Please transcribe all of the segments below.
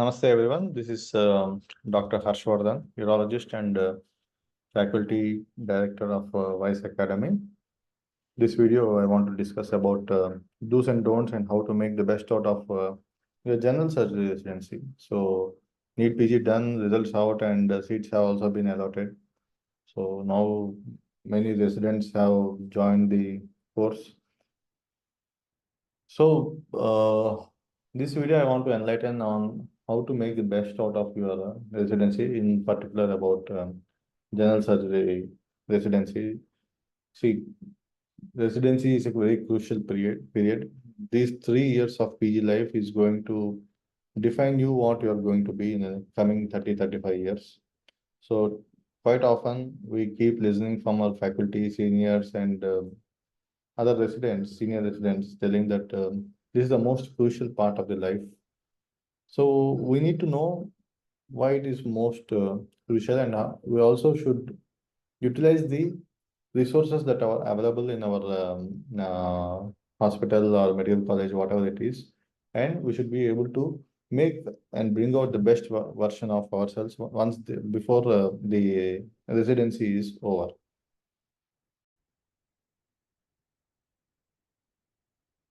Namaste everyone. This is Dr. Harshvardhan, urologist and faculty director of Vice Academy. This video I want to discuss about do's and don'ts and how to make the best out of your general surgery residency. So NEET PG done, results out, and seats have also been allotted. So now many residents have joined the course. So this video I want to enlighten on how to make the best out of your residency, in particular about general surgery residency. See, residency is a very crucial period. These 3 years of PG life is going to define you what you are going to be in the coming 35 years. So quite often we keep listening from our faculty, seniors, and other residents, senior residents, telling that this is the most crucial part of the life. So we need to know why it is most crucial, and we also should utilize the resources that are available in our hospital or medical college, whatever it is, and we should be able to make and bring out the best version of ourselves before the residency is over.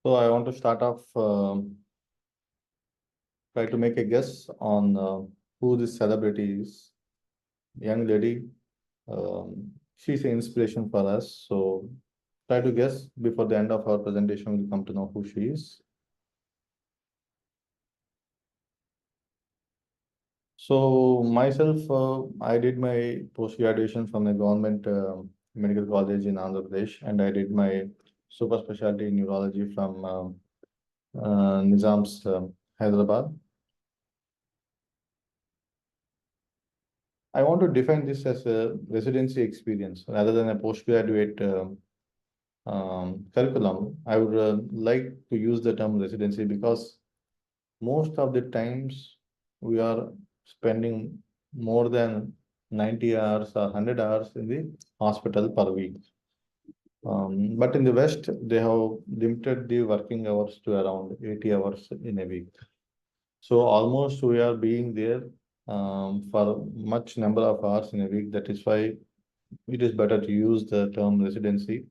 So I want to start off, try to make a guess on who this celebrity is. Young lady, she's an inspiration for us. So try to guess before the end of our presentation. We'll come to know who she is. So myself, I did my post-graduation from a government medical college in Andhra Pradesh, and I did my super specialty in neurology from Nizam's Hyderabad. I want to define this as a residency experience rather than a postgraduate curriculum. I would like to use the term residency because most of the times we are spending more than 90 hours or 100 hours in the hospital per week. But in the West, they have limited the working hours to around 80 hours in a week. So almost we are being there for much number of hours in a week. That is why it is better to use the term residency.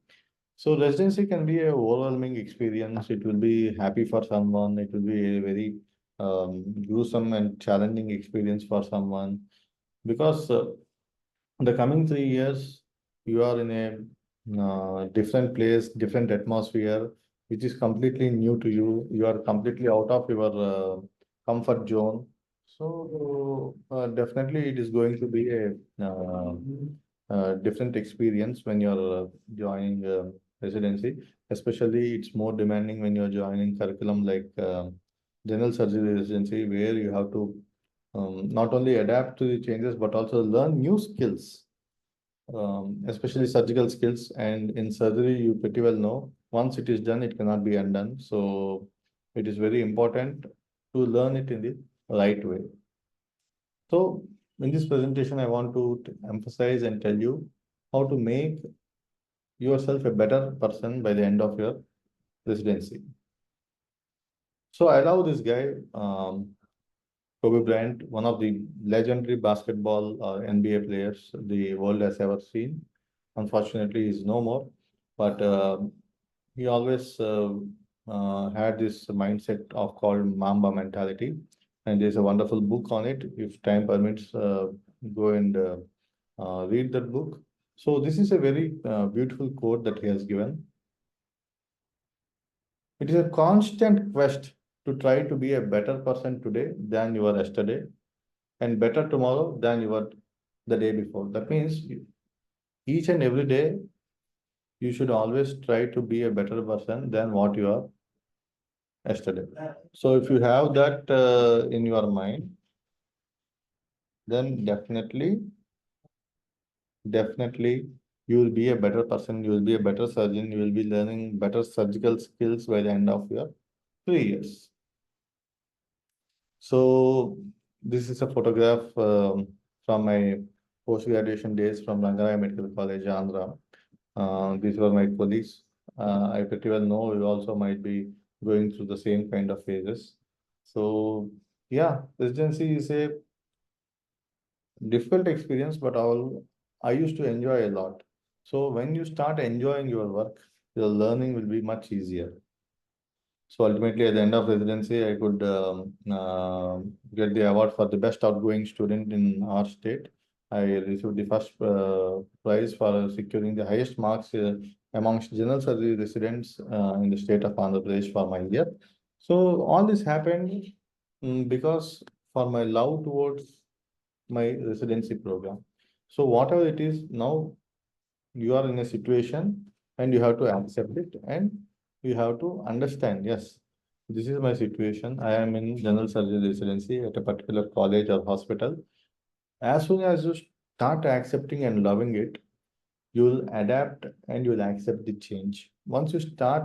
So residency can be a overwhelming experience. It will be happy for someone. It will be a very gruesome and challenging experience for someone, because the coming 3 years you are in a different place, different atmosphere, which is completely new to you. You are completely out of your comfort zone. So definitely it is going to be a different experience when you're joining residency. Especially it's more demanding when you're joining curriculum like general surgery residency, where you have to not only adapt to the changes but also learn new skills, especially surgical skills. And in surgery, you pretty well know, once it is done, it cannot be undone. So it is very important to learn it in the right way. So in this presentation, I want to emphasize and tell you how to make yourself a better person by the end of your residency. So I love this guy, Kobe Bryant, one of the legendary basketball NBA players the world has ever seen. Unfortunately, he's no more, but he always had this mindset of called Mamba mentality, and there's a wonderful book on it. If time permits, go and read that book. So this is a very beautiful quote that he has given. It is a constant quest to try to be a better person today than you were yesterday, and better tomorrow than you were the day before. That means each and every day you should always try to be a better person than what you are yesterday. So if you have that in your mind, then definitely you will be a better person, you will be a better surgeon, you will be learning better surgical skills by the end of your 3 years. So this is a photograph from my post-graduation days from Rangaraya Medical College, Andhra. These were my colleagues. I pretty well know you also might be going through the same kind of phases. So Yeah, residency is a difficult experience, but I used to enjoy a lot. So when you start enjoying your work, your learning will be much easier. So ultimately, at the end of residency, I could get the award for the best outgoing student in our state. I received the first prize for securing the highest marks amongst general surgery residents in the state of Andhra Pradesh for my year. So all this happened because for my love towards my residency program. So whatever it is now, you are in a situation and you have to accept it and you have to understand, yes, this is my situation. I am in general surgery residency at a particular college or hospital. As soon as you start accepting and loving it, you will adapt and you will accept the change. Once you start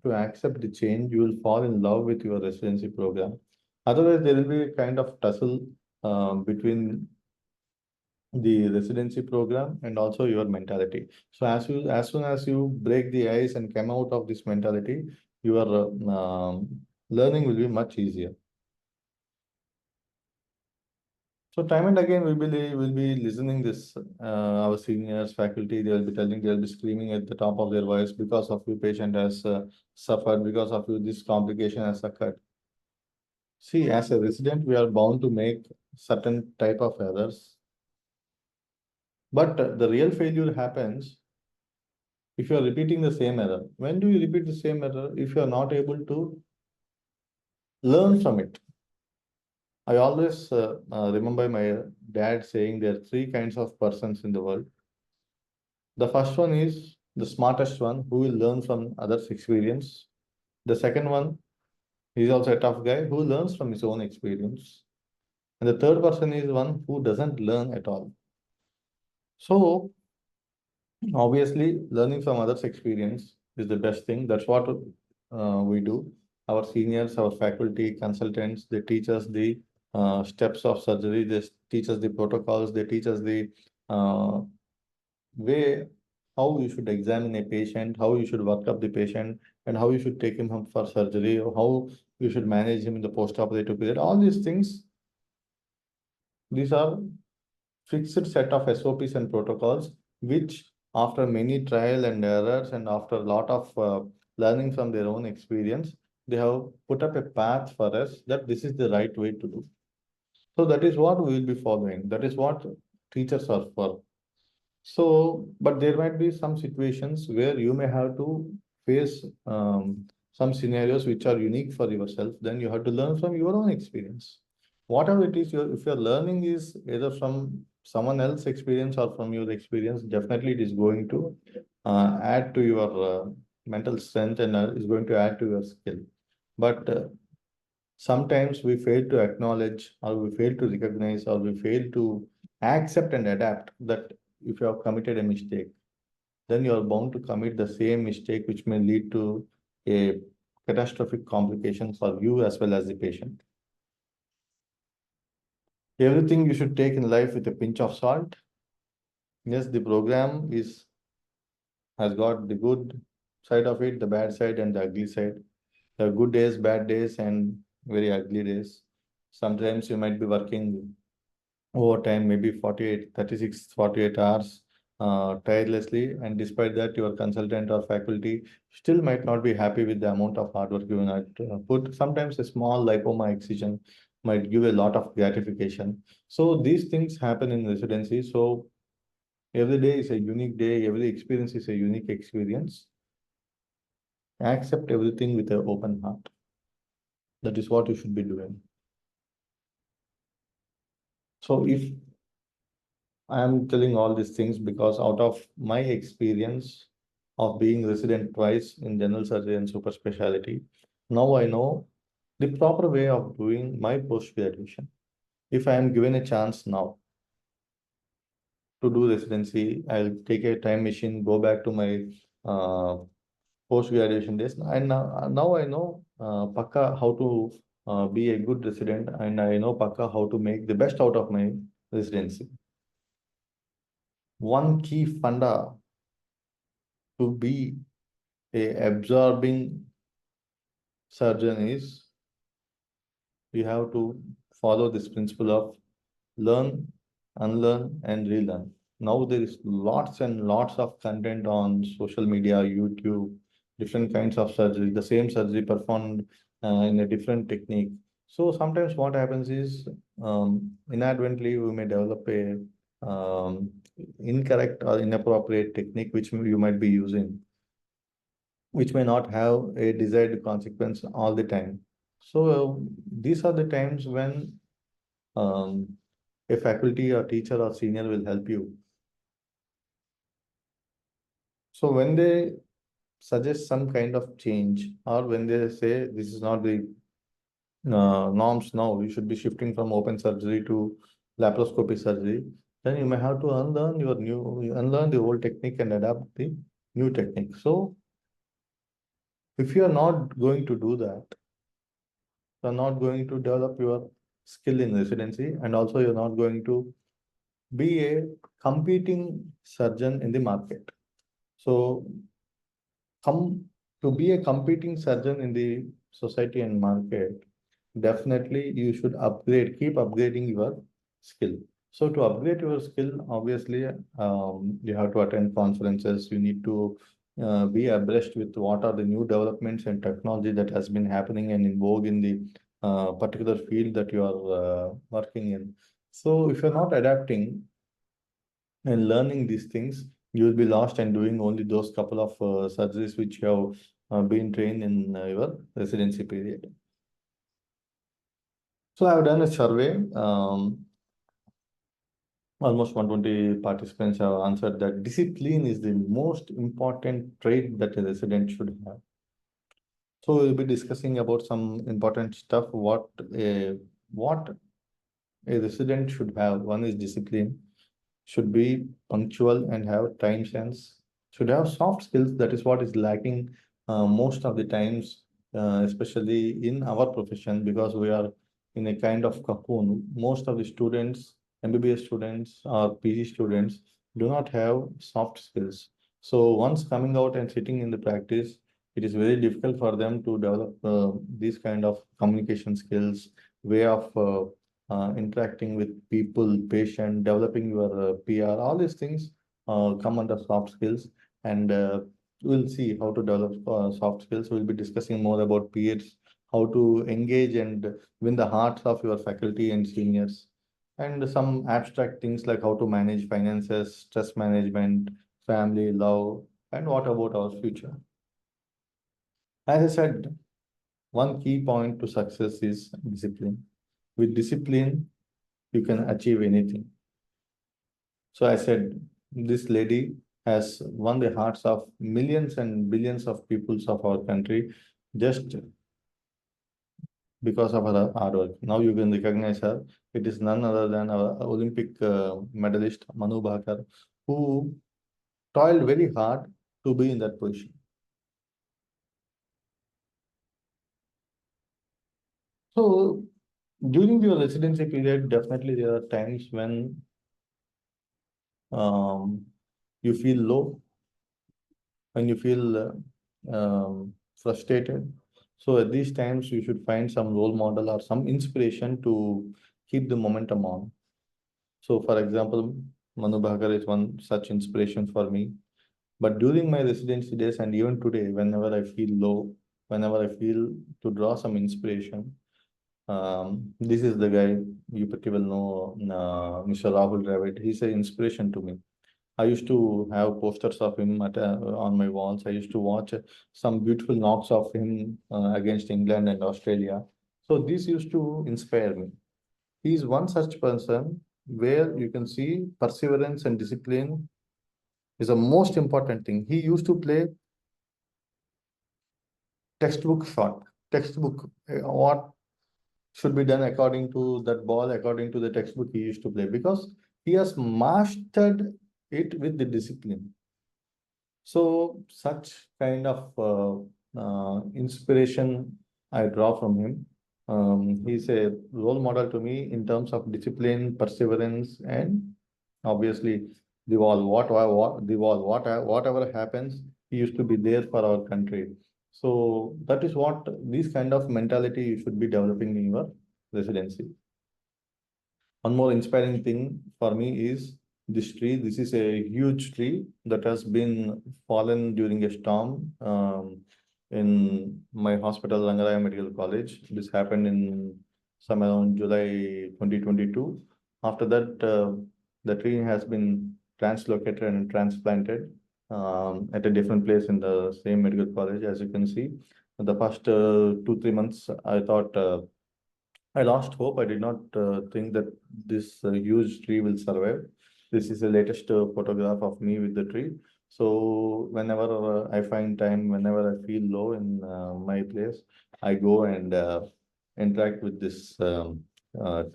to accept the change, you will fall in love with your residency program. Otherwise, there will be a kind of tussle between the residency program and also your mentality. So as soon as you break the ice and come out of this mentality, your learning will be much easier. So time and again we will be listening this our seniors faculty, they will be telling, they will be screaming at the top of their voice, because of you patient has suffered, because of you this complication has occurred. See, as a resident we are bound to make certain type of errors, but the real failure happens if you are repeating the same error. When do you repeat the same error? If you are not able to learn from it. I always remember my dad saying there are three kinds of persons in the world. The first one is the smartest one who will learn from others' experience. The second one is also a tough guy who learns from his own experience. And the third person is one who doesn't learn at all. So obviously, learning from others' experience is the best thing. That's what we do. Our seniors, our faculty, consultants, they teach us the steps of surgery. They teach us the protocols. They teach us the uh, way how you should examine a patient, how you should work up the patient, and how you should take him home for surgery, or how you should manage him in the post-operative period. All these things, these are fixed set of SOPs and protocols, which after many trial and errors and after a lot of learning from their own experience, they have put up a path for us that this is the right way to do. So that is what we will be following. That is what teachers are for. So, but there might be some situations where you may have to face some scenarios which are unique for yourself. Then you have to learn from your own experience. Whatever it is, if your learning is either from someone else's experience or from your experience, definitely it is going to add to your mental strength and is going to add to your skill. But sometimes we fail to acknowledge, or we fail to recognize, or we fail to accept and adapt that if you have committed a mistake, then you are bound to commit the same mistake, which may lead to a catastrophic complication for you as well as the patient. Everything you should take in life with a pinch of salt. Yes, the program is has got the good side of it, the bad side, and the ugly side. There are good days, bad days, and very ugly days. Sometimes you might be working overtime, maybe 48, 36, 48 hours tirelessly. And despite that, your consultant or faculty still might not be happy with the amount of hard work you might put. Sometimes a small lipoma excision might give a lot of gratification. So these things happen in residency. So every day is a unique day. Every experience is a unique experience. Accept everything with an open heart. That is what you should be doing. So if I am telling all these things because out of my experience of being resident twice in general surgery and super specialty, now I know the proper way of doing my post graduation. If I am given a chance now to do residency, I'll take a time machine, go back to my uh, post graduation days, and now I know Pakka how to be a good resident, and I know Pakka how to make the best out of my residency. One key funda to be a absorbing surgeon is you have to follow this principle of learn, unlearn, and relearn. Now there is lots and lots of content on social media, YouTube, different kinds of surgery, the same surgery performed in a different technique. So sometimes what happens is inadvertently we may develop a incorrect or inappropriate technique which you might be using, which may not have a desired consequence all the time. So these are the times when um, a faculty or teacher or senior will help you. So when they suggest some kind of change, or when they say this is not the norms now, you should be shifting from open surgery to laparoscopy surgery, then you may have to unlearn the old technique and adapt the new technique. So if you are not going to do that, you're not going to develop your skill in residency, and also you're not going to be a competing surgeon in the market. So come to be a competing surgeon in the society and market, definitely you should keep upgrading your skill. So to upgrade your skill, obviously, you have to attend conferences. You need to be abreast with what are the new developments and technology that has been happening and in vogue in the particular field that you are working in. So if you're not adapting and learning these things, you will be lost and doing only those couple of surgeries which you have been trained in your residency period. So I have done a survey. Almost 120 participants have answered that discipline is the most important trait that a resident should have. So we'll be discussing about some important stuff. What a resident should have. One is discipline, should be punctual and have time sense, should have soft skills. That is what is lacking most of the times, especially in our profession, because we are in a kind of cocoon. Most of the students, MBBS students or PG students, do not have soft skills. So once coming out and sitting in the practice, it is very difficult for them to develop these kind of communication skills, way of interacting with people, patient, developing your PR, all these things come under soft skills. And we'll see how to develop soft skills. We'll be discussing more about peers, how to engage and win the hearts of your faculty and seniors, and some abstract things like how to manage finances, stress management, family, love, and what about our future. As I said, one key point to success is discipline. With discipline, you can achieve anything. So I said, this lady has won the hearts of millions and billions of peoples of our country just because of her hard work. Now you can recognize her. It is none other than our Olympic medalist Manu Bhaker, who toiled very hard to be in that position. So during your residency period, definitely there are times when you feel low, when you feel frustrated. So at these times, you should find some role model or some inspiration to keep the momentum on. So for example, Manu Bhagar is one such inspiration for me. But during my residency days and even today, whenever I feel low, whenever I feel to draw some inspiration, this is the guy you pretty well know, Mr. Rahul Dravid. He's an inspiration to me. I used to have posters of him on my walls. I used to watch some beautiful knocks of him against England and Australia. So this used to inspire me. He is one such person where you can see perseverance and discipline is the most important thing. He used to play textbook shot, textbook what should be done according to that ball, according to the textbook he used to play, because he has mastered it with the discipline. So such kind of inspiration I draw from him. He's a role model to me in terms of discipline, perseverance, and obviously the wall. Whatever happens, he used to be there for our country. So that is what this kind of mentality you should be developing in your residency. One more inspiring thing for me is this tree. This is a huge tree that has been fallen during a storm in my hospital, Rangaraya Medical College. This happened in some around July 2022. After that, the tree has been translocated and transplanted at a different place in the same medical college. As you can see, the first 2-3 months, I thought I lost hope. I did not think that this huge tree will survive. This is the latest photograph of me with the tree. So whenever I find time, whenever I feel low in my place, I go and interact with this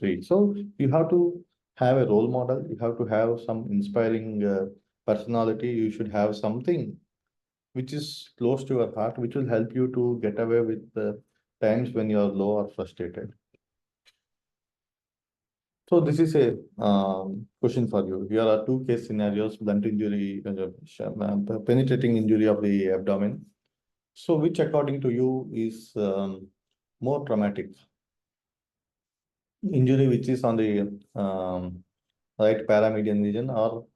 tree. So you have to have a role model. You have to have some inspiring personality. You should have something which is close to your heart, which will help you to get away with the times when you are low or frustrated. So this is a question for you. Here are two case scenarios: blunt injury, penetrating injury of the abdomen. So which, according to you, is more traumatic? Injury which is on the right paramedian region, or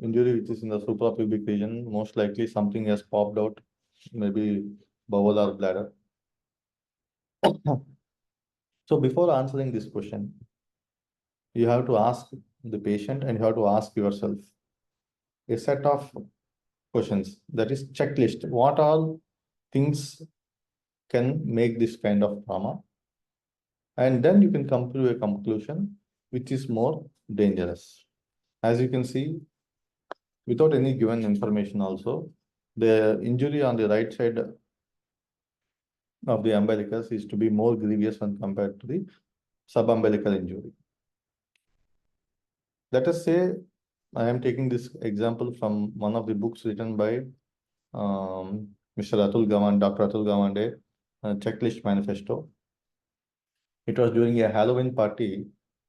injury which is in the suprapubic region? Most likely something has popped out, maybe bowel or bladder. So before answering this question, you have to ask the patient and you have to ask yourself a set of questions, that is checklist. What all things can make this kind of trauma? And then you can come to a conclusion which is more dangerous. As you can see, without any given information also, the injury on the right side of the umbilicus is to be more grievous when compared to the subumbilical injury. Let us say I am taking this example from one of the books written by Mr. Atul Gawande, Dr. Atul Gawande, Checklist Manifesto. It was during a Halloween party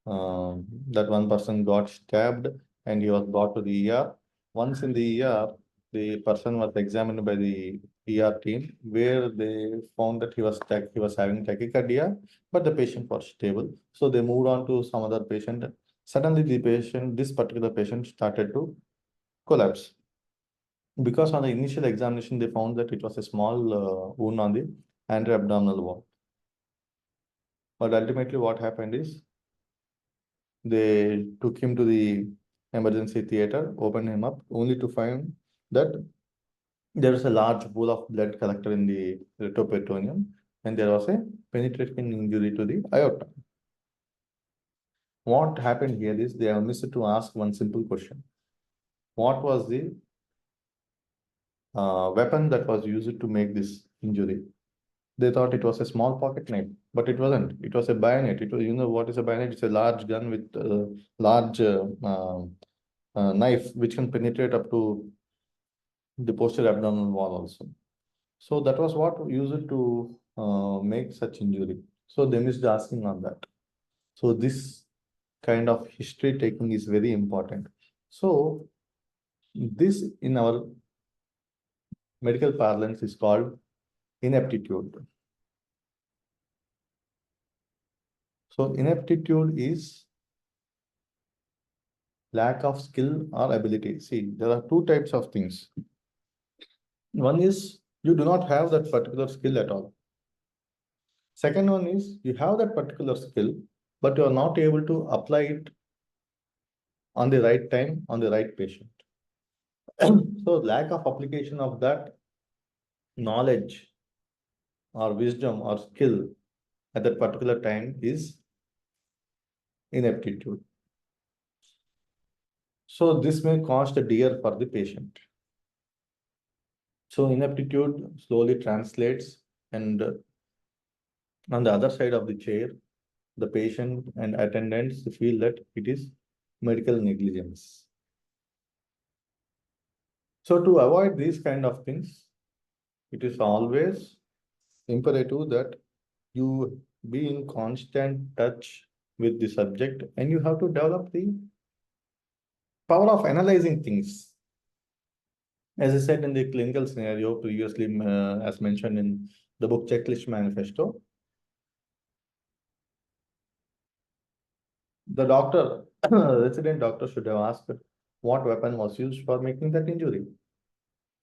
that one person got stabbed and he was brought to the ER. Once in the ER, the person was examined by the ER team, where they found that he was having tachycardia, but the patient was stable. So they moved on to some other patient. Suddenly, this particular patient, started to collapse. Because on the initial examination, they found that it was a small wound on the anteroabdominal wall. But ultimately, what happened is they took him to the emergency theater, opened him up, only to find that there was a large pool of blood collected in the retroperitoneum, and there was a penetrating injury to the aorta. What happened here is they have missed to ask one simple question: what was the weapon that was used to make this injury? They thought it was a small pocket knife, but it wasn't. It was a bayonet. It was, you know what is a bayonet? It's a large gun with a large knife which can penetrate up to the posterior abdominal wall also. So that was what used to make such injury. So they missed asking on that. So this kind of history taking is very important. So this, in our medical parlance, is called ineptitude. So ineptitude is lack of skill or ability. See, there are two types of things. One is you do not have that particular skill at all. Second one is you have that particular skill, but you are not able to apply it on the right time, on the right patient. So lack of application of that knowledge or wisdom or skill at that particular time is ineptitude. So this may cost dear for the patient. So ineptitude slowly translates, and on the other side of the chair, the patient and attendants feel that it is medical negligence. So to avoid these kind of things, it is always imperative that you be in constant touch with the subject, and you have to develop the power of analyzing things. As I said in the clinical scenario previously, as mentioned in the book Checklist Manifesto, The doctor, resident doctor should have asked what weapon was used for making that injury.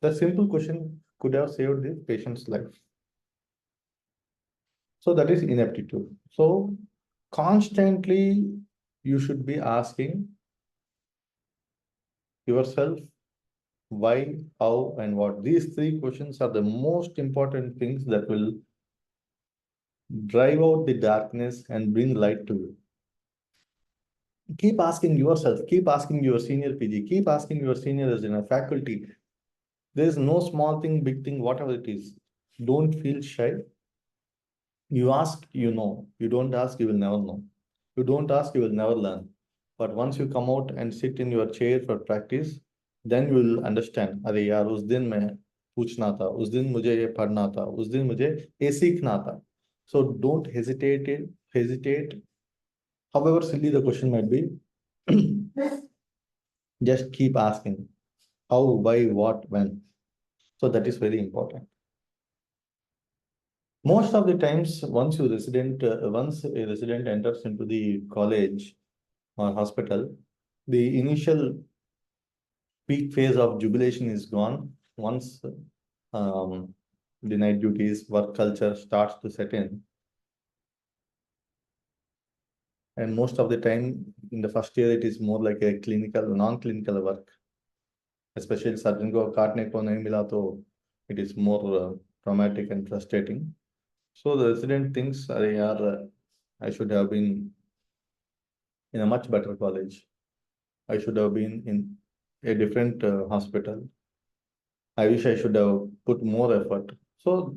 The simple question could have saved the patient's life. So that is ineptitude. So constantly you should be asking yourself why, how, and what. These three questions are the most important things that will drive out the darkness and bring light to you. Keep asking yourself, keep asking your senior PG, keep asking your senior resident, faculty. There is no small thing, big thing, whatever it is. Don't feel shy. You ask, you know. You don't ask, you will never know. You don't ask, you will never learn. But once you come out and sit in your chair for practice, then you will understand. अरे यार उस दिन मैं पूछना था, उस दिन मुझे ये पढ़ना था, उस दिन मुझे ये सीखना था. So don't hesitate. However silly the question might be, just keep asking how, why, what, when. So that is very important. Most of the times, once a resident enters into the college or hospital, the initial peak phase of jubilation is gone. Once um, the night duties, work culture starts to set in, and most of the time in the first year, it is more like a non-clinical work. Especially surgeon को काटने को नहीं मिला तो it is more traumatic and frustrating. So the resident thinks, अरे यार, I should have been in a much better college. I should have been in a different hospital. I wish I should have put more effort. So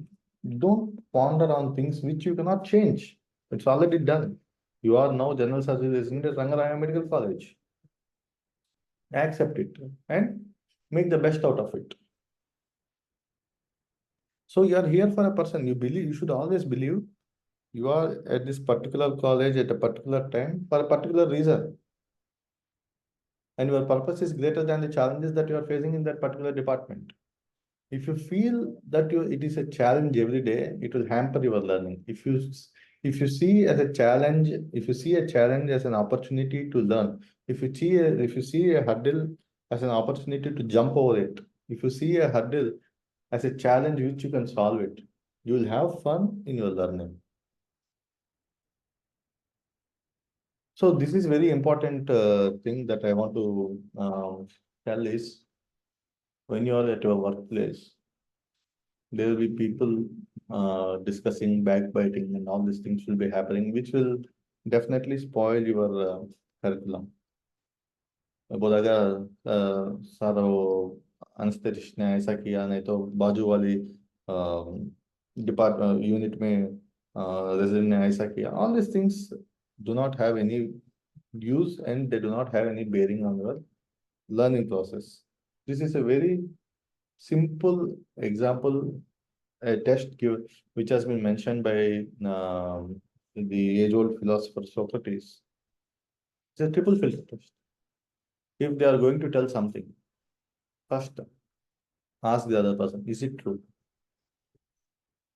don't ponder on things which you cannot change. It's already done. You are now general surgery resident at Rangaraya Medical College. Accept it and make the best out of it. So you are here for a person. You should always believe you are at this particular college at a particular time for a particular reason. And your purpose is greater than the challenges that you are facing in that particular department. If you feel that it is a challenge every day, it will hamper your learning. If you see as a challenge, if you see a challenge as an opportunity to learn, if you see a hurdle as an opportunity to jump over it, if you see a hurdle as a challenge which you can solve it, you will have fun in your learning. So this is very important thing that I want to tell is when you are at your workplace, there will be people discussing backbiting and all these things will be happening, which will definitely spoil your curriculum. बोलेगा sir वो अनस्टेटिस्ट ने ऐसा किया नहीं तो बाजू वाली depart unit में रेजिडेंट ने ऐसा किया. All these things do not have any use and they do not have any bearing on your learning process. This is a very simple example, a test which has been mentioned by the age-old philosopher Socrates. It's a triple filter test. If they are going to tell something, first ask the other person, is it true?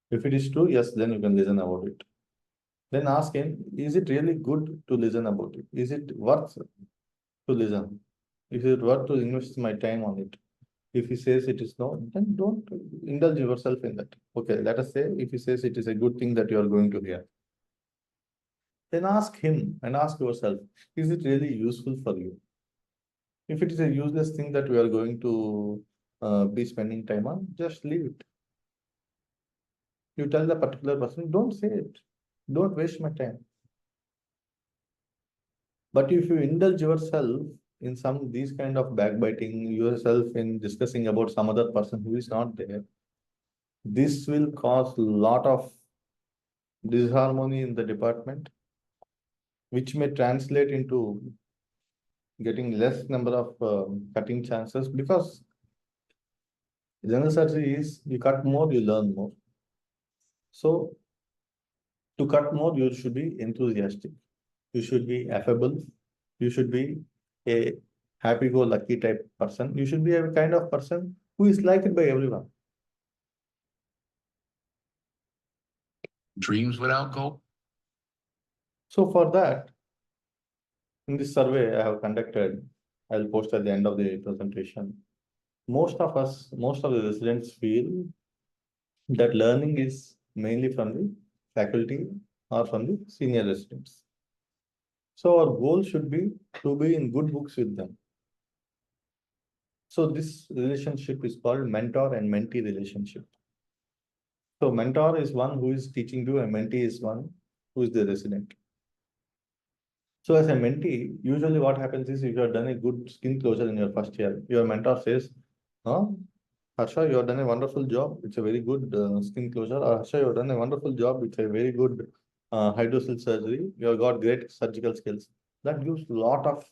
If it is true, yes, then you can listen about it. Then ask him, is it really good to listen about it? Is it worth to listen? Is it worth to invest my time on it? If he says it is no, then don't indulge yourself in that. Okay, let us say if he says it is a good thing that you are going to hear, then ask him and ask yourself, is it really useful for you? If it is a useless thing that we are going to be spending time on, just leave it. You tell the particular person, don't say it. Don't waste my time. But if you indulge yourself in these kind of backbiting, yourself in discussing about some other person who is not there, this will cause a lot of disharmony in the department, which may translate into getting less number of cutting chances, because general surgery is you cut more, you learn more. So to cut more, you should be enthusiastic. You should be affable. You should be a happy-go-lucky type person. You should be a kind of person who is liked by everyone. Dreams without goal. So for that, In this survey I have conducted, I'll post at the end of the presentation. Most of the residents feel that learning is mainly from the faculty or from the senior residents. So our goal should be to be in good books with them. So this relationship is called mentor and mentee relationship. So mentor is one who is teaching you, and mentee is one who is the resident. So as a mentee, usually what happens is if you have done a good skin closure in your first year, your mentor says, "Oh, Harsha, you have done a wonderful job. It's a very good skin closure. Or Harsha, you have done a wonderful job. It's a very good hydrocele surgery. You have got great surgical skills." That gives a lot of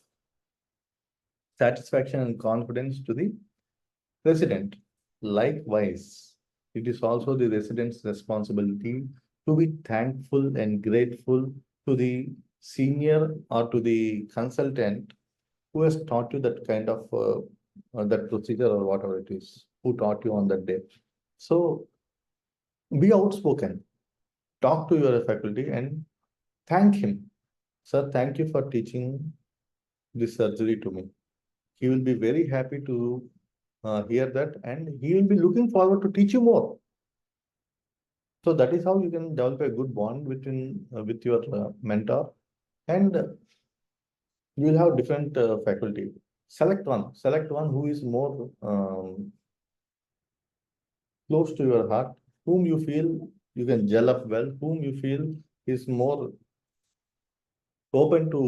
satisfaction and confidence to the resident. Likewise, it is also the resident's responsibility to be thankful and grateful to the senior or to the consultant who has taught you that kind of that procedure or whatever it is, who taught you on that day. So be outspoken, talk to your faculty and thank him. Sir, thank you for teaching this surgery to me. He will be very happy to hear that, and he will be looking forward to teach you more. So that is how you can develop a good bond between with your mentor, and you will have different faculty. Select one who is more close to your heart, whom you feel you can gel up well, whom you feel is more open to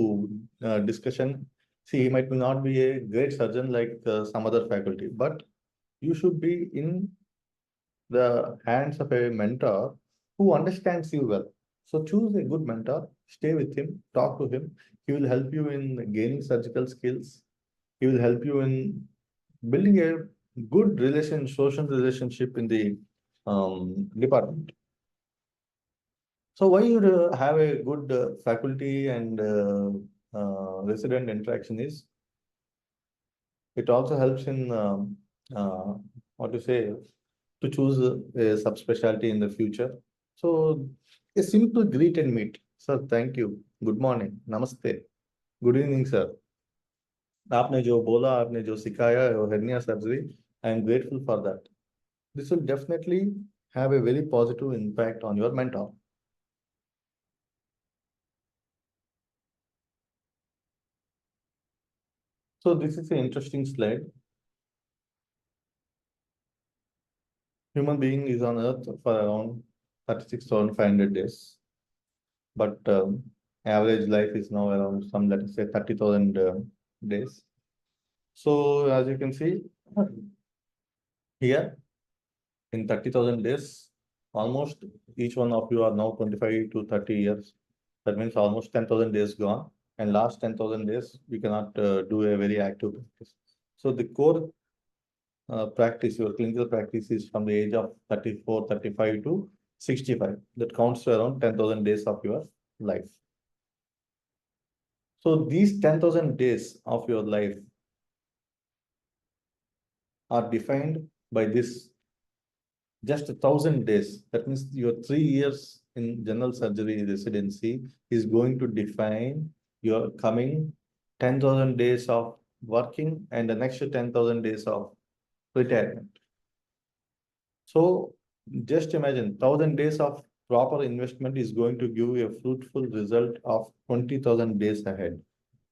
discussion. See, he might not be a great surgeon like some other faculty, but you should be in the hands of a mentor who understands you well. So choose a good mentor, stay with him, talk to him. He will help you in gaining surgical skills. He will help you in building a good social relationship in the department. So why you have a good faculty and resident interaction is it also helps in what to say to choose a subspecialty in the future. So a simple greet and meet. Sir, thank you. Good morning. Namaste. Good evening, sir. आपने जो बोला, आपने जो सिखाया, hernia surgery, I am grateful for that. This will definitely have a very positive impact on your mentor. So this is an interesting slide. Human being is on earth for around 36,500 days. But average life is now around some, let us say, 30,000 days. So as you can see here, in 30,000 days, almost each one of you are now 25 to 30 years. That means almost 10,000 days gone. And last 10,000 days, we cannot do a very active practice. So the core practice, your clinical practice is from the age of 34, 35 to 65. That counts to around 10,000 days of your life. So these 10,000 days of your life are defined by this just 1,000 days. That means your 3 years in general surgery residency is going to define your coming 10,000 days of working and the next 10,000 days of retirement. So just imagine 1,000 days of proper investment is going to give you a fruitful result of 20,000 days ahead.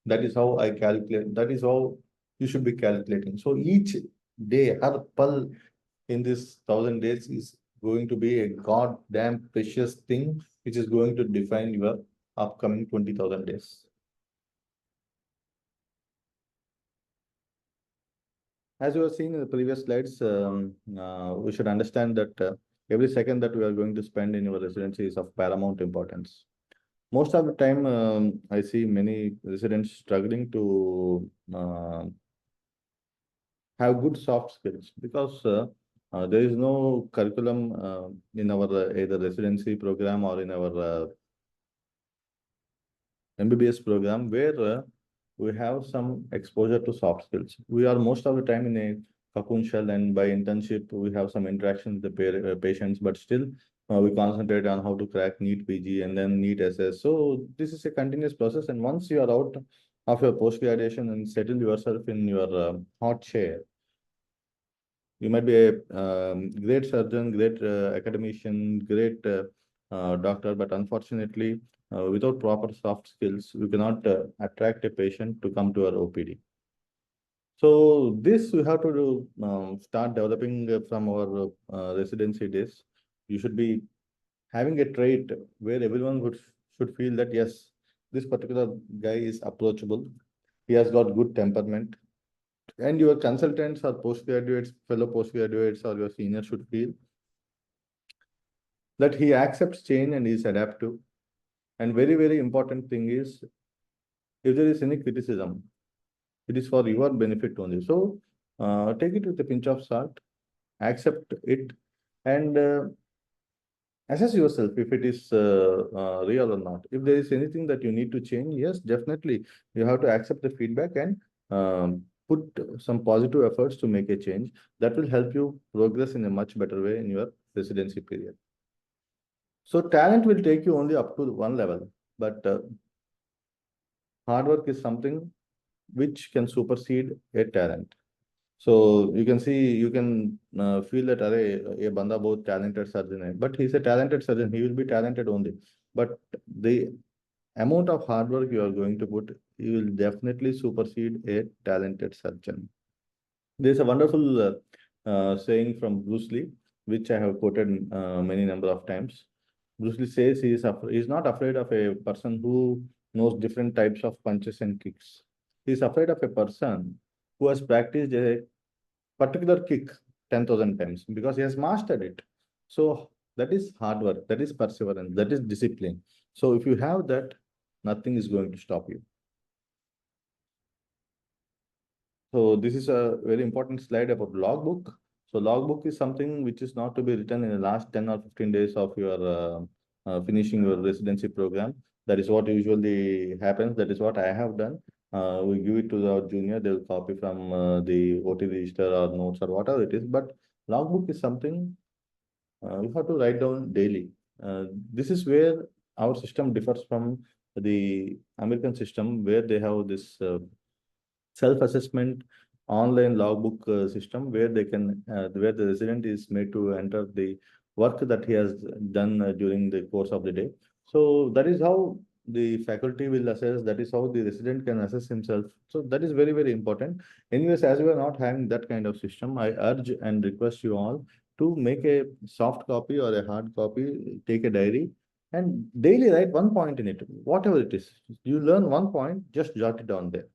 That is how I calculate. That is how you should be calculating. So each day, her pal in this 1,000 days is going to be a goddamn precious thing, which is going to define your upcoming 20,000 days. As you have seen in the previous slides, we should understand that every second that we are going to spend in your residency is of paramount importance. Most of the time, I see many residents struggling to have good soft skills because there is no curriculum in our either residency program or in our MBBS program where we have some exposure to soft skills. We are most of the time in a cocoon shell, and by internship, we have some interaction with the patients, but still we concentrate on how to crack NEET PG and then NEET-SS. So this is a continuous process. And once you are out of your post-graduation and settle yourself in your hot chair. You might be a great surgeon, great academician, great doctor, but unfortunately, without proper soft skills, you cannot attract a patient to come to our OPD. So this we have to do, start developing from our residency days. You should be having a trait where everyone should feel that yes, this particular guy is approachable. He has got good temperament, and your consultants or postgraduates, fellow postgraduates, or your seniors should feel that he accepts change and is adaptive. And very, very important thing is, if there is any criticism, it is for your benefit only. So take it with a pinch of salt, accept it, and assess yourself if it is real or not. If there is anything that you need to change, yes, definitely you have to accept the feedback and put some positive efforts to make a change. That will help you progress in a much better way in your residency period. So talent will take you only up to one level, but hard work is something which can supersede a talent. So you can see, you can feel that a banda both talented surgeon hai, but he's a talented surgeon. He will be talented only. But the amount of hard work you are going to put, you will definitely supersede a talented surgeon. There's a wonderful saying from Bruce Lee, which I have quoted many number of times. Bruce Lee says he's not afraid of a person who knows different types of punches and kicks. He's afraid of a person who has practiced a particular kick 10,000 times because he has mastered it. So that is hard work, that is perseverance, that is discipline. So if you have that, nothing is going to stop you. So this is a very important slide about logbook. So logbook is something which is not to be written in the last 10 or 15 days of your finishing your residency program. That is what usually happens. That is what I have done. We give it to our junior, they will copy from the OT register or notes or whatever it is. But logbook is something you have to write down daily. This is where our system differs from the American system, where they have this self-assessment online logbook system where they can where the resident is made to enter the work that he has done during the course of the day. So that is how the faculty will assess, that is how the resident can assess himself. So that is very, very important. Anyways, as we are not having that kind of system, I urge and request you all to make a soft copy or a hard copy, take a diary and daily write one point in it, whatever it is. You learn one point, just jot it down there.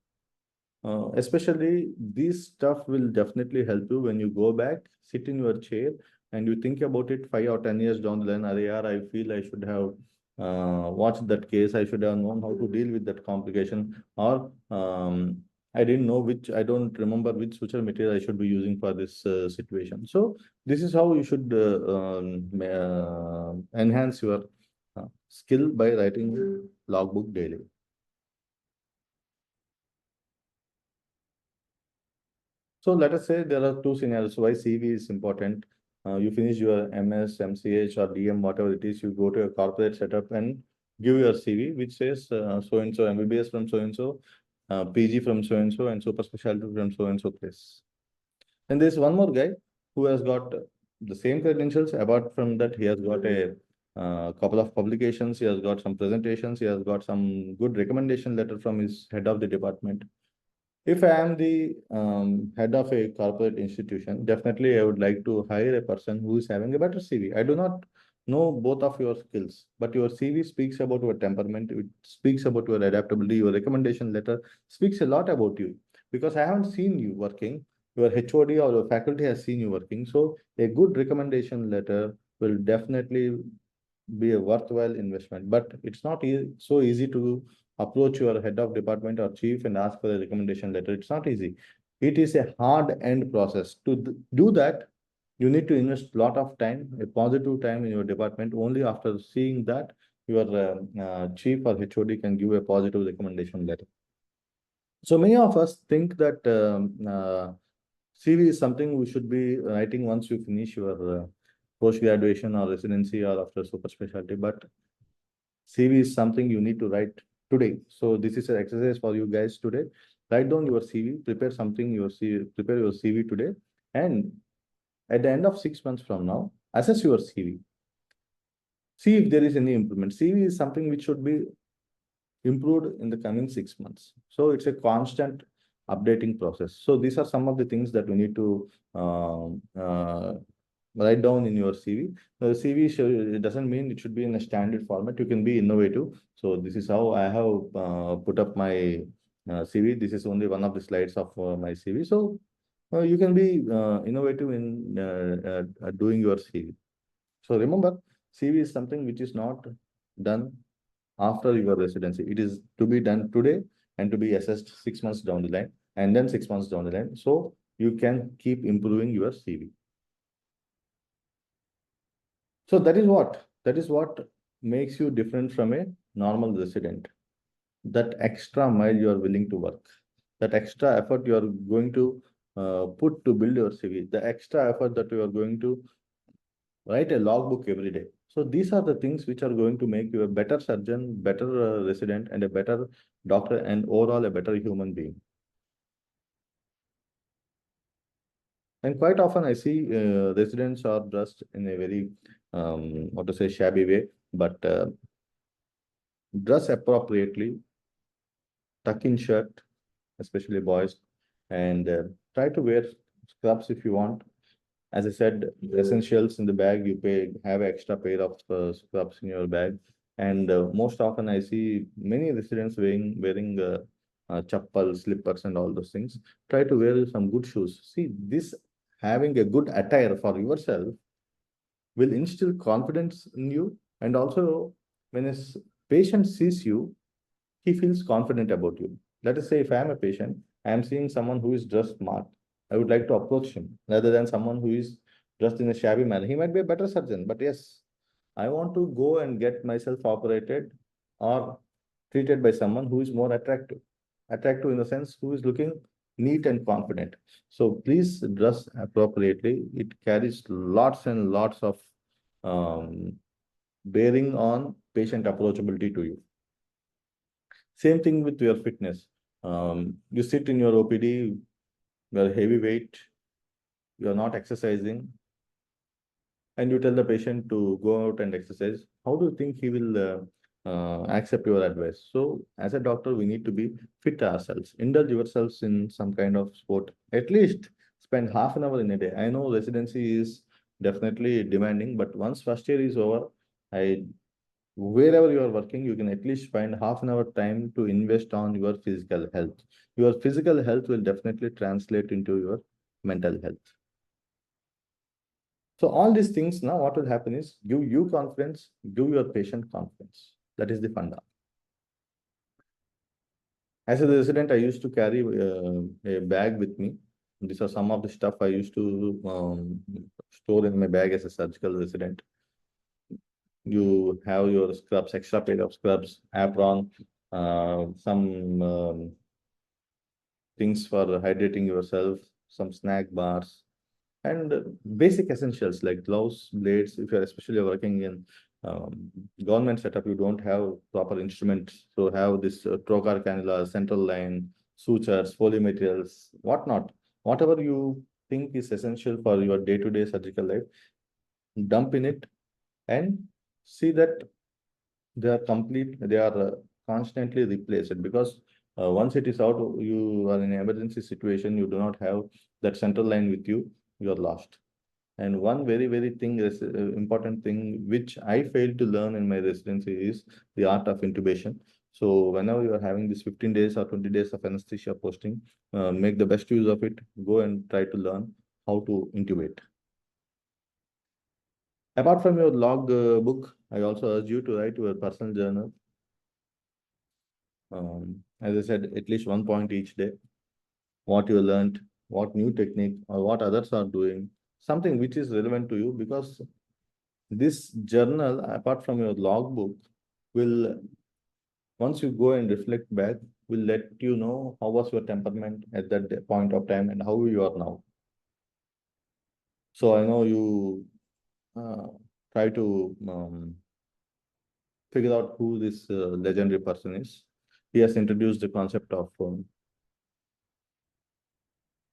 Especially this stuff will definitely help you when you go back, sit in your chair, and you think about it 5 or 10 years down the line. Arey, I feel I should have watched that case. I should have known how to deal with that complication. Or I didn't know which, I don't remember which suture material I should be using for this situation. So this is how you should enhance your skill by writing logbook daily. So let us say there are two scenarios why CV is important. You finish your MS, MCH or DM, whatever it is, you go to a corporate setup and give your CV, which says so-and-so MBBS from so-and-so, PG from so-and-so, and super specialty from so-and-so place. And there's one more guy who has got the same credentials. Apart from that, he has got a couple of publications, he has got some presentations, he has got some good recommendation letter from his head of the department. If I am the head of a corporate institution, definitely I would like to hire a person who is having a better CV. I do not know both of your skills, but your CV speaks about your temperament, it speaks about your adaptability, your recommendation letter speaks a lot about you because I haven't seen you working. Your HOD or your faculty has seen you working. So a good recommendation letter will definitely be a worthwhile investment. But it's not so easy to approach your head of department or chief and ask for a recommendation letter. It's not easy. It is a hard end process. To do that, you need to invest a lot of time, a positive time in your department. Only after seeing that, your chief or HOD can give a positive recommendation letter. So many of us think that CV is something we should be writing once you finish your post-graduation or residency or after super specialty. But CV is something you need to write today. So this is an exercise for you guys today. Write down your CV, prepare something, your CV, prepare your CV today. And at the end of 6 months from now, assess your CV. See if there is any improvement. CV is something which should be improved in the coming 6 months. So it's a constant updating process. So these are some of the things that we need to write down in your CV. The CV it doesn't mean it should be in a standard format. You can be innovative. So this is how I have put up my CV. This is only one of the slides of my CV. So you can be innovative in doing your CV. So remember, CV is something which is not done after your residency. It is to be done today and to be assessed 6 months down the line and then 6 months down the line. So you can keep improving your CV. So that is what makes you different from a normal resident. That extra mile you are willing to work, that extra effort you are going to put to build your CV, the extra effort that you are going to write a logbook every day. So these are the things which are going to make you a better surgeon, better resident, and a better doctor, and overall a better human being. And quite often I see residents are dressed in a very, what to say, shabby way, but dress appropriately, tuck in shirt, especially boys, and try to wear scrubs if you want. As I said, essentials in the bag, you have extra pair of scrubs in your bag. And most often I see many residents wearing chappal, slippers, and all those things. Try to wear some good shoes. See, this having a good attire for yourself will instill confidence in you. And also, when a patient sees you, he feels confident about you. Let us say if I am a patient, I am seeing someone who is dressed smart. I would like to approach him rather than someone who is dressed in a shabby manner. He might be a better surgeon, but yes, I want to go and get myself operated or treated by someone who is more attractive. Attractive in the sense who is looking neat and confident. So please dress appropriately. It carries lots and lots of um, bearing on patient approachability to you. Same thing with your fitness. You sit in your OPD, you are heavyweight, you are not exercising, and you tell the patient to go out and exercise. How do you think he will accept your advice? So, as a doctor, we need to be fit ourselves. Indulge yourselves in some kind of sport. At least spend half an hour in a day. I know residency is definitely demanding, but once first year is over, I wherever you are working, you can at least find half an hour time to invest on your physical health. Your physical health will definitely translate into your mental health. So all these things now, what will happen is give you confidence, give your patient confidence. That is the funda. As a resident, I used to carry a bag with me. These are some of the stuff I used to store in my bag as a surgical resident. You have your scrubs, extra pair of scrubs, apron, some things for hydrating yourself, some snack bars, and basic essentials like gloves, blades. If you're especially working in government setup, you don't have proper instruments. So have this trocar cannula, central line, sutures, Foley materials, whatnot. Whatever you think is essential for your day-to-day surgical life, dump in it and see that they are complete, they are constantly replaced because once it is out, you are in an emergency situation, you do not have that central line with you, you are lost. And one very, very thing is important thing which I failed to learn in my residency is the art of intubation. So whenever you are having this 15 days or 20 days of anesthesia posting, make the best use of it. Go and try to learn how to intubate. Apart from your log book, I also urge you to write your personal journal. As I said, at least 1 point each day. What you learned, what new technique, or what others are doing, something which is relevant to you, because this journal, apart from your logbook, will, once you go and reflect back, will let you know how was your temperament at that point of time and how you are now. So I know you uh, try to figure out who this legendary person is. he has introduced the concept of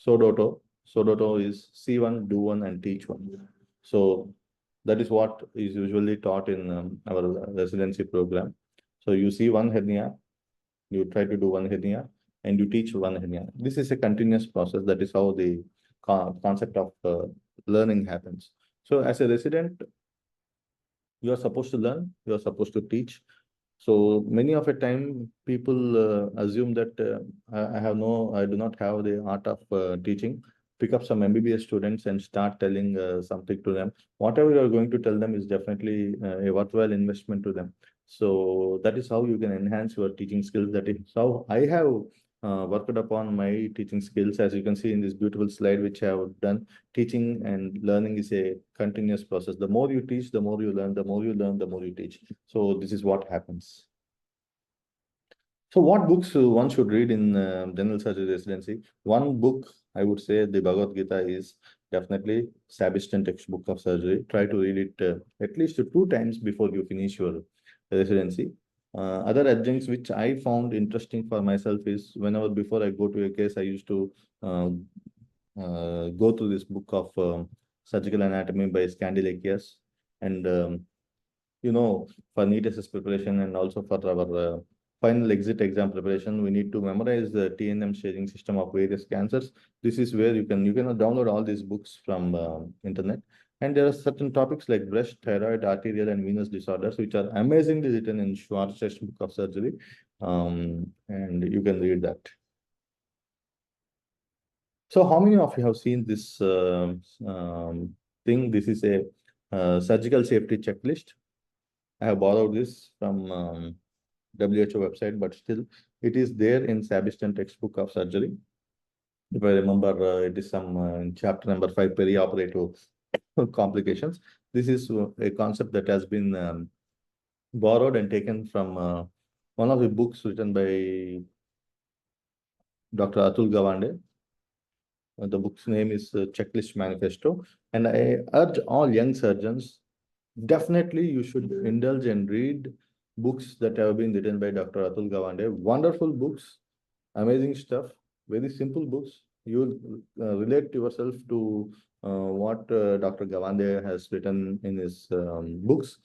Sodoto. Sodoto is see one, do one, and teach one. So that is what is usually taught in our residency program. So you see one hernia, you try to do one hernia, and you teach one hernia. This is a continuous process. That is how the concept of learning happens. So as a resident, you are supposed to learn, you are supposed to teach. So many of the time, people assume that I do not have the art of teaching. Pick up some MBBS students and start telling something to them. Whatever you are going to tell them is definitely a worthwhile investment to them. So that is how you can enhance your teaching skills. That is how I have worked upon my teaching skills. As you can see in this beautiful slide, which I have done, teaching and learning is a continuous process. The more you teach, the more you learn, the more you learn, the more you teach. So this is what happens. So what books one should read in general surgery residency? One book, I would say the Bhagavad Gita is definitely Sebastian textbook of surgery. Try to read it at least 2 times before you finish your residency. Other adjuncts which I found interesting for myself is whenever before I go to a case, I used to uh, go through this book of surgical anatomy by Scandilacius. And for NEET-SS preparation and also for our final exit exam preparation, we need to memorize the TNM staging system of various cancers. This is where you can download all these books from internet. And there are certain topics like breast, thyroid, arterial, and venous disorders, which are amazingly written in Schwartz textbook of surgery. And you can read that. So how many of you have seen this thing? This is a surgical safety checklist. I have borrowed this from WHO website, but still it is there in Sebastian textbook of surgery. If I remember, it is some in chapter number 5, perioperative complications. This is a concept that has been borrowed and taken from one of the books written by Dr. Atul Gawande. The book's name is Checklist Manifesto. And I urge all young surgeons, definitely you should indulge and read books that have been written by Dr. Atul Gawande. Wonderful books, amazing stuff, very simple books. You'll relate yourself to what Dr. Gawande has written in his books.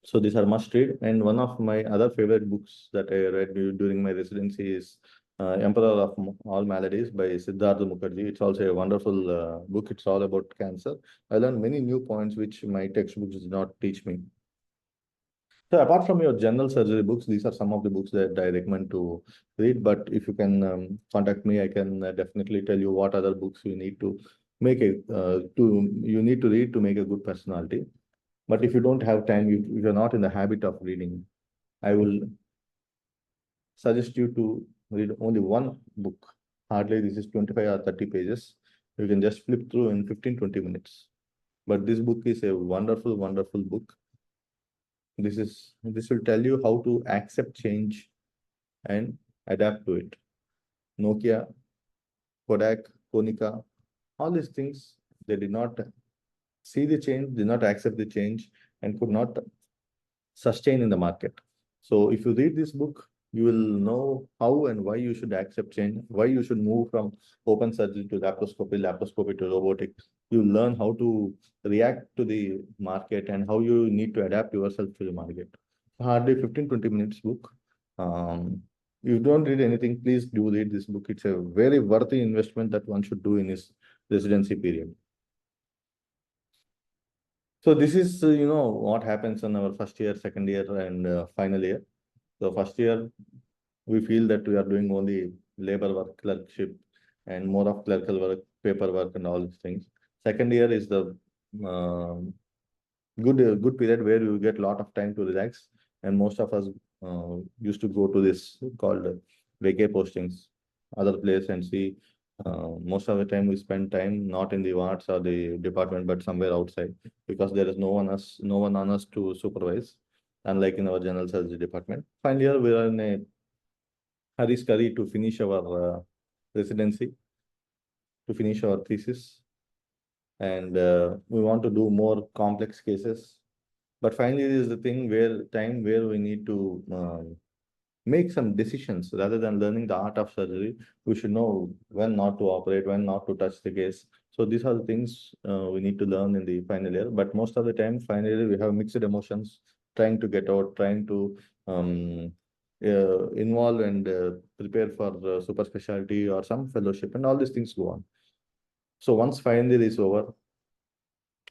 So these are must read. And one of my other favorite books that I read during my residency is Emperor of All Maladies by Siddhartha Mukherjee. It's also a wonderful book. It's all about cancer. I learned many new points which my textbooks did not teach me. So apart from your general surgery books, these are some of the books that I recommend to read. But if you can contact me, I can definitely tell you what other books you need to make you need to read to make a good personality. But if you don't have time, if you're not in the habit of reading, I will suggest you to read only one book. Hardly this is 25 or 30 pages. You can just flip through in 15-20 minutes. But this book is a wonderful, wonderful book. This will tell you how to accept change and adapt to it. Nokia, Kodak, Konica, all these things, they did not see the change, did not accept the change, and could not sustain in the market. So if you read this book, you will know how and why you should accept change, why you should move from open surgery to laparoscopy to robotics. You learn how to react to the market and how you need to adapt yourself to the market. Hardly 15-20 minutes book. You don't read anything, please do read this book. It's a very worthy investment that one should do in his residency period. So this is, what happens in our first year, second year, and final year. So first year, we feel that we are doing only labor work, clerkship, and more of clerical work, paperwork, and all these things. Second year is the good period where you get a lot of time to relax, and most of us used to go to this called vacay postings, other place, and see. Most of the time we spend time not in the wards or the department, but somewhere outside because there is no one on us to supervise, unlike in our general surgery department. Final year, we are in a hurry scurry to finish our residency, to finish our thesis, and we want to do more complex cases. But finally, this is the thing where we need to make some decisions rather than learning the art of surgery. We should know when not to operate, when not to touch the case. So these are the things we need to learn in the final year. But most of the time, final year, we have mixed emotions, trying to get out, trying to involve and prepare for super specialty or some fellowship, and all these things go on. So once final year is over,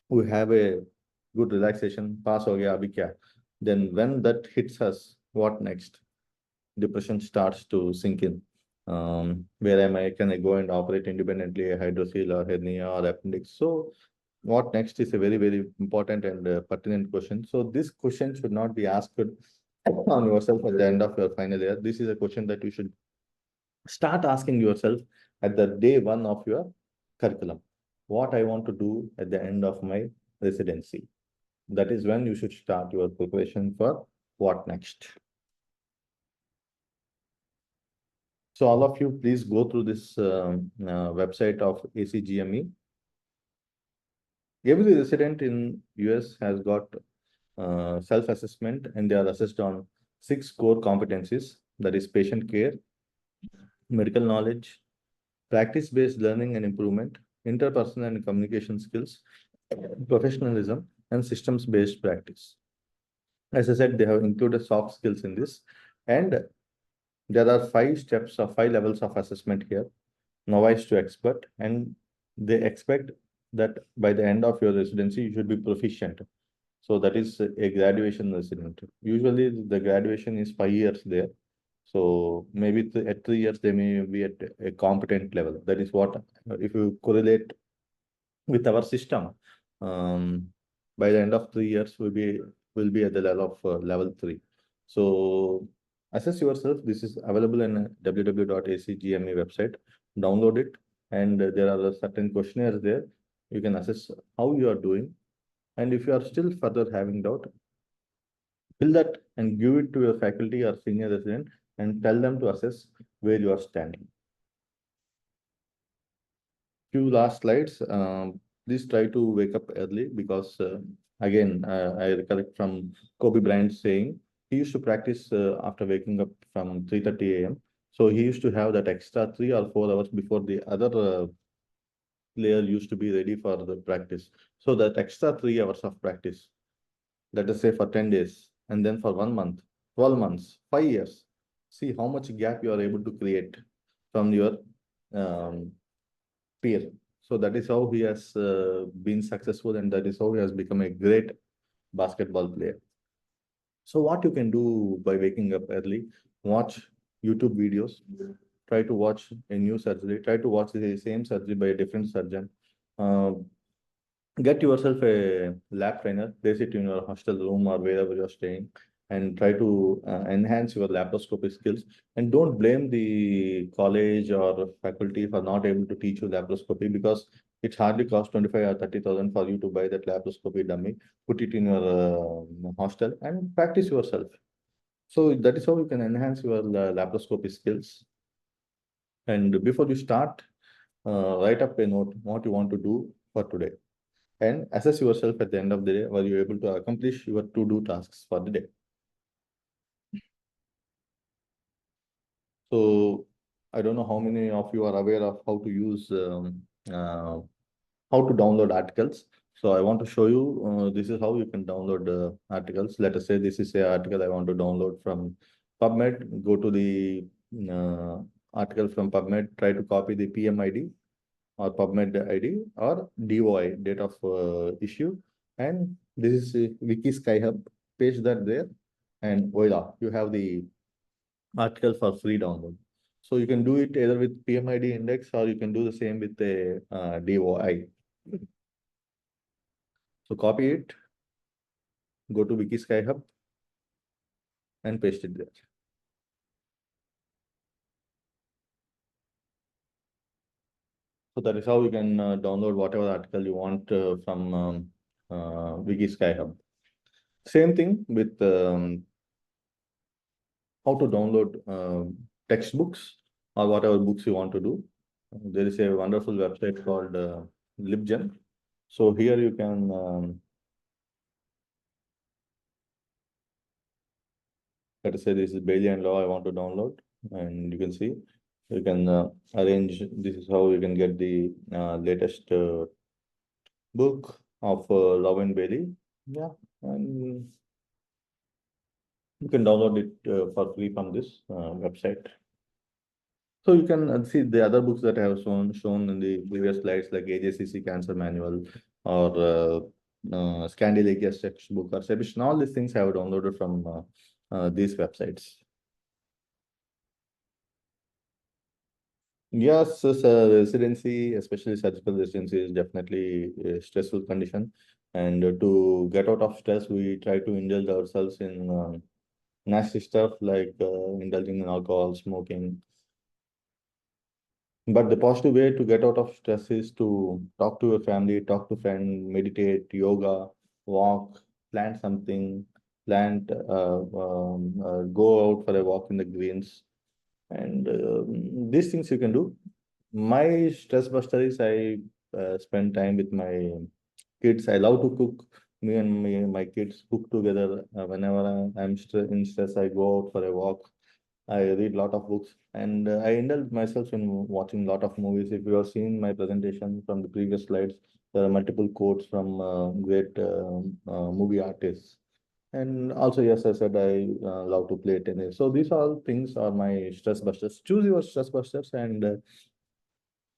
we have a good relaxation, pass ho gaya, abhi kya? Then when that hits us, what next? Depression starts to sink in. Where am I? Can I go and operate independently, a hydrocele or hernia or appendix? So what next is a very, very important and pertinent question. So this question should not be asked on yourself at the end of your final year. This is a question that you should start asking yourself at the day one of your curriculum. What I want to do at the end of my residency. That is when you should start your preparation for what next. So all of you, please go through this website of ACGME. Every resident in US has got self-assessment, and they are assessed on 6 core competencies. That is patient care, medical knowledge, practice-based learning and improvement, interpersonal and communication skills, professionalism, and systems-based practice. As I said, they have included soft skills in this. And there are 5 steps or 5 levels of assessment here, novice to expert, and they expect that by the end of your residency, you should be proficient. So that is a graduation resident. Usually the graduation is 5 years there. So maybe at 3 years, they may be at a competent level. That is what, if you correlate with our system, by the end of 3 years, will be at the level of level 3. So assess yourself. This is available in www.acgme website. Download it, and there are certain questionnaires there. You can assess how you are doing, and if you are still further having doubt, fill that and give it to your faculty or senior resident and tell them to assess where you are standing. Few last slides. Please try to wake up early because again, I recollect from Kobe Bryant saying he used to practice after waking up from 3:30 a.m. So he used to have that extra 3 or 4 hours before the other player used to be ready for the practice. So that extra 3 hours of practice, let us say for 10 days, and then for 1 month, 12 months, 5 years, see how much gap you are able to create from your um, peer. So that is how he has been successful, and that is how he has become a great basketball player. So what you can do by waking up early, watch YouTube videos, try to watch a new surgery, try to watch the same surgery by a different surgeon. Uh, Get yourself a lab trainer, place it in your hostel room or wherever you're staying, and try to enhance your laparoscopy skills. And don't blame the college or faculty for not able to teach you laparoscopy, because it hardly costs 25 or 30,000 for you to buy that laparoscopy dummy, put it in your hostel and practice yourself. So that is how you can enhance your laparoscopy skills. And before you start, write up a note what you want to do for today, and assess yourself at the end of the day, were you able to accomplish your to-do tasks for the day. So I don't know how many of you are aware of how to use how to download articles. So I want to show you, this is how you can download articles. Let us say this is a article I want to download from PubMed. Go to the article from PubMed, try to copy the PMID or PubMed ID or DOI, date of issue. And this is Wiki Skyhub. Paste that there, and voila, you have the article for free download. So you can do it either with PMID index, or you can do the same with the DOI. So copy it, go to Wiki Skyhub and paste it there. So that is how you can download whatever article you want from Wiki Skyhub. Same thing with how to download textbooks or whatever books you want to do. There is a wonderful website called LibGen. So here you can let us say this is Bailey and Law I want to download, and you can see you can arrange. This is how you can get the latest book of Law and Bailey. Yeah, and you can download it for free from this website. So you can see the other books that I have shown in the previous slides, like AJCC Cancer Manual or Scandinavian textbook or Sebish. All these things I have downloaded from these websites. Yes, residency, especially surgical residency, is definitely a stressful condition. And to get out of stress, we try to indulge ourselves in nasty stuff like indulging in alcohol, smoking. But the positive way to get out of stress is to talk to your family, talk to friends, meditate, yoga, walk, plant something, go out for a walk in the greens, and these things you can do. My stress buster is I spend time with my kids. I love to cook. My kids cook together. Whenever I'm in stress, I go out for a walk. I read a lot of books, and I indulge myself in watching a lot of movies. If you have seen my presentation from the previous slides, there are multiple quotes from great movie artists. And also, yes, I said I love to play tennis. So these all things are my stress busters. Choose your stress busters, and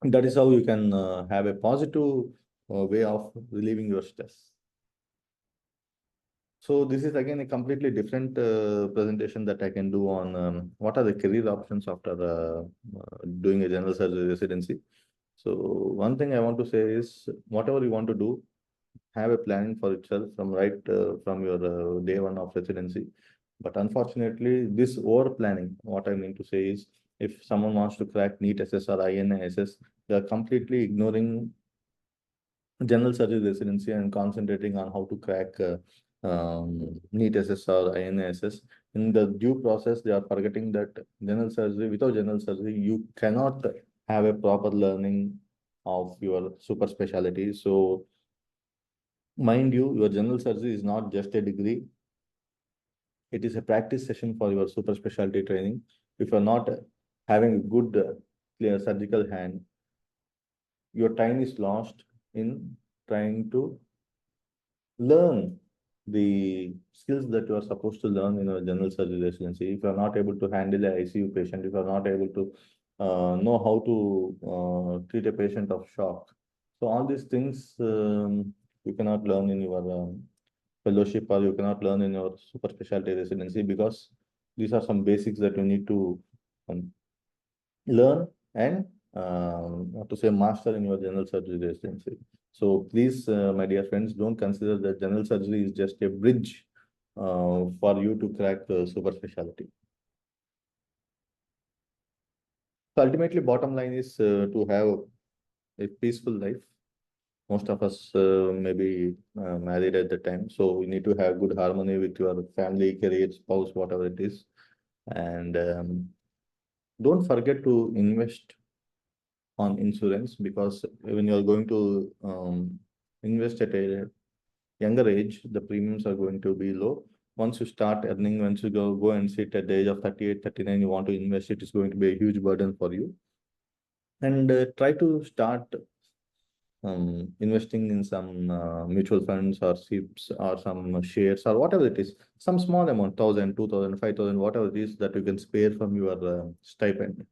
that is how you can have a positive way of relieving your stress. So this is again a completely different presentation that I can do on what are the career options after doing a general surgery residency. So one thing I want to say is whatever you want to do, have a planning for itself from your day one of residency. But unfortunately, this over planning, what I mean to say is, if someone wants to crack NEET-SS or INA-SS, they are completely ignoring general surgery residency and concentrating on how to crack NEET-SS or INA-SS. In the due process, they are forgetting that without general surgery, you cannot have a proper learning of your super specialty. So, mind you, your general surgery is not just a degree, it is a practice session for your super specialty training. If you're not having a good clear surgical hand, your time is lost in trying to learn the skills that you are supposed to learn in a general surgery residency. If you are not able to handle a ICU patient, if you are not able to know how to treat a patient of shock, so all these things you cannot learn in your fellowship, or you cannot learn in your super specialty residency, because these are some basics that you need to um, learn and to say master in your general surgery residency. So please, my dear friends, don't consider that general surgery is just a bridge for you to crack super specialty. So ultimately, bottom line is to have a peaceful life. Most of us may be married at the time, so you need to have good harmony with your family, career, spouse, whatever it is, and don't forget to invest on insurance, because when you are going to invest at a younger age, the premiums are going to be low. Once you start earning, once you go and sit at the age of 38, 39, you want to invest, it is going to be a huge burden for you. And try to start investing in some mutual funds or SIPs or some shares or whatever it is, some small amount, 1,000, 2,000, 5,000, whatever it is that you can spare from your stipend,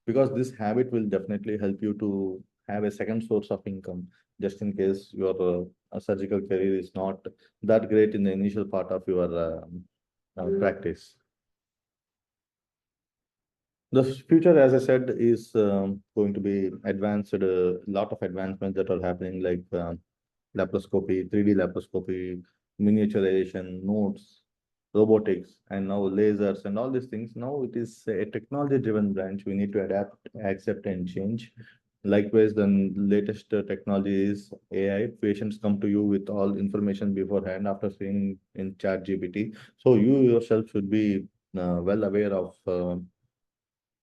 because this habit will definitely help you to have a second source of income, just in case your surgical career is not that great in the initial part of your practice. The future, as I said, is going to be advanced. A lot of advancements that are happening, like laparoscopy, 3D laparoscopy, miniaturization, nodes, robotics, and now lasers and all these things. Now it is a technology-driven branch. We need to adapt, accept, and change. Likewise, the latest technology is AI. Patients come to you with all information beforehand after seeing in ChatGPT. So you yourself should be well aware of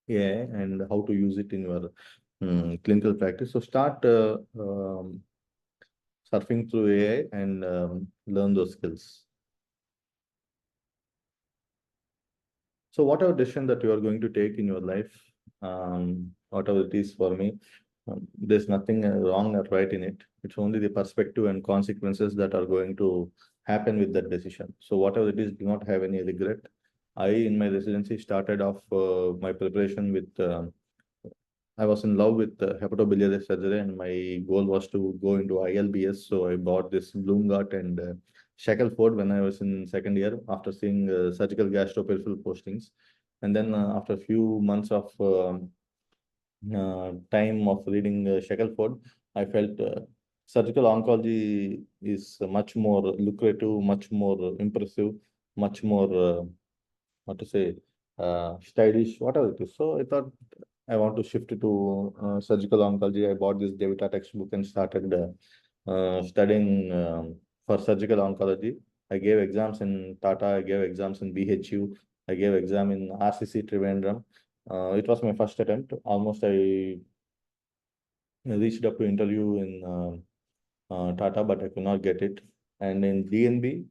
AI and how to use it in your clinical practice. So start surfing through AI and learn those skills. So whatever decision that you are going to take in your life, whatever it is for me, there's nothing wrong or right in it. It's only the perspective and consequences that are going to happen with that decision. So whatever it is, do not have any regret. I, in my residency, started off my preparation with I was in love with hepatobiliary surgery, and my goal was to go into ILBS. So I bought this Bloomgart and Shackelford when I was in second year after seeing surgical gastroperipheral postings. And then after a few months of time of reading Shackelford, I felt surgical oncology is much more lucrative, much more impressive, much more what to say, stylish, whatever it is. So I thought I want to shift to surgical oncology. I bought this Devita textbook and started studying for surgical oncology. I gave exams in Tata, I gave exams in BHU, I gave exam in RCC Trivandrum. It was my first attempt. Almost I reached up to interview in Tata, but I could not get it. And in DNB,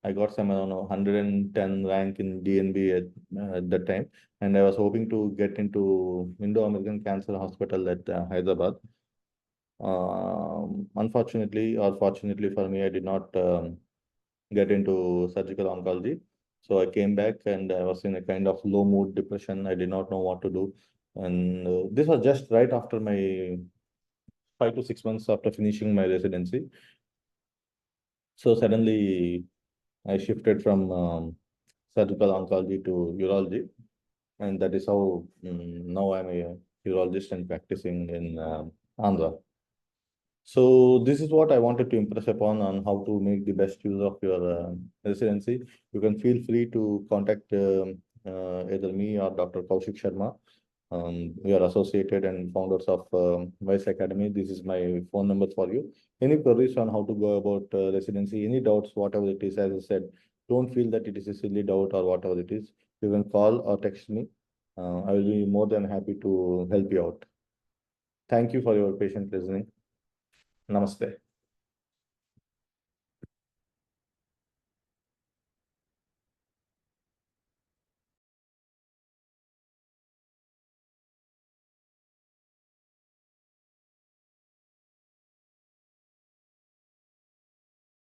I got some around 110 rank in DNB at that time, and I was hoping to get into Indo-American Cancer Hospital at Hyderabad. Unfortunately, or fortunately for me, I did not get into surgical oncology. So I came back and I was in a kind of low mood depression. I did not know what to do. And this was just right after my 5 to 6 months after finishing my residency. So suddenly I shifted from surgical oncology to urology, and that is how now I'm a urologist and practicing in Andhra. So this is what I wanted to impress upon on how to make the best use of your residency. You can feel free to contact either me or Dr. Kaushik Sharma. We are associated and founders of Vice Academy. This is my phone number for you. Any queries on how to go about residency, any doubts, whatever it is, as I said, don't feel that it is a silly doubt or whatever it is. You can call or text me. I will be more than happy to help you out. Thank you for your patient listening. Namaste.